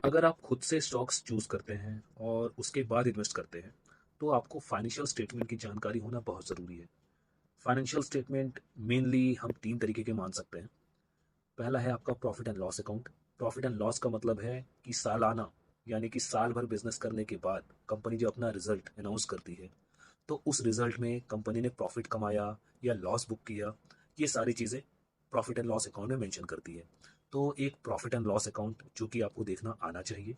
अगर आप खुद से स्टॉक्स चूज करते हैं और उसके बाद इन्वेस्ट करते हैं तो आपको फाइनेंशियल स्टेटमेंट की जानकारी होना बहुत ज़रूरी है। फाइनेंशियल स्टेटमेंट मेनली हम तीन तरीके के मान सकते हैं। पहला है आपका profit and loss account. Profit and loss का मतलब है कि सालाना यानी कि साल भर बिजनेस करने के बाद कंपनी जो अपना रिजल्ट अनाउंस करती है तो उस रिजल्ट में कंपनी ने प्रॉफिट कमाया या लॉस बुक किया, ये सारी चीज़ें प्रॉफिट एंड लॉस अकाउंट में मेंशन करती है। तो एक प्रॉफिट एंड लॉस अकाउंट जो कि आपको देखना आना चाहिए।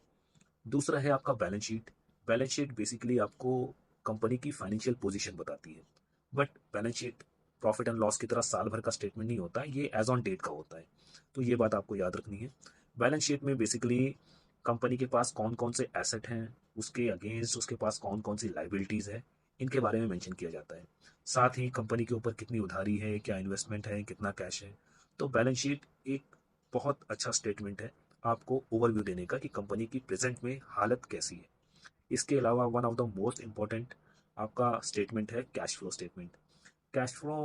दूसरा है आपका balance sheet. Balance sheet basically आपको कंपनी की फाइनेंशियल पोजीशन बताती है। But balance sheet profit and loss की तरह साल भर का स्टेटमेंट नहीं होता है, ये एज ऑन डेट का होता है। तो ये बात आपको याद रखनी है। बैलेंस शीट में बेसिकली कंपनी के पास कौन कौन से एसेट हैं, उसके अगेंस्ट उसके पास कौन कौन सी लाइबिलिटीज है, इनके बारे में मेंशन किया जाता है। साथ ही कंपनी के ऊपर कितनी उधारी है, क्या इन्वेस्टमेंट है, कितना कैश है। तो बैलेंस शीट एक बहुत अच्छा स्टेटमेंट है आपको ओवरव्यू देने का कि कंपनी की प्रेजेंट में हालत कैसी है। इसके अलावा one of the most important आपका स्टेटमेंट है cash flow statement. Cash flow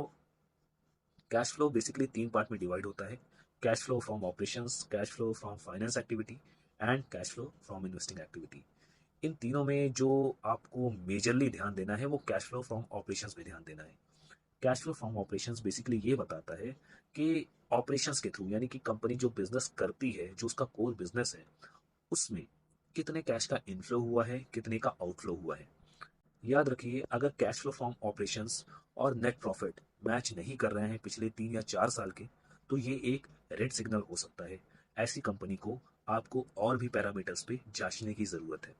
cash flow basically तीन पार्ट में डिवाइड होता है। Cash flow from operations, cash flow from finance activity and cash flow from investing activity. इन तीनों में जो आपको मेजरली ध्यान देना है वो कैश फ्लो फ्रॉम ऑपरेशंस पे ध्यान देना है। Cash flow from operations basically ये बताता है कि ऑपरेशंस के थ्रू यानी कि कंपनी जो बिजनेस करती है, जो उसका कोर बिजनेस है, उसमें कितने कैश का इनफ्लो हुआ है, कितने का आउटफ्लो हुआ है। याद रखिए, अगर कैश फ्लो फ्रॉम ऑपरेशंस और नेट प्रॉफिट मैच नहीं कर रहे हैं पिछले 3 या 4 साल के, तो ये एक रेड सिग्नल हो सकता है। ऐसी कंपनी को आपको और भी पैरामीटर्स पे जांचने की ज़रूरत है।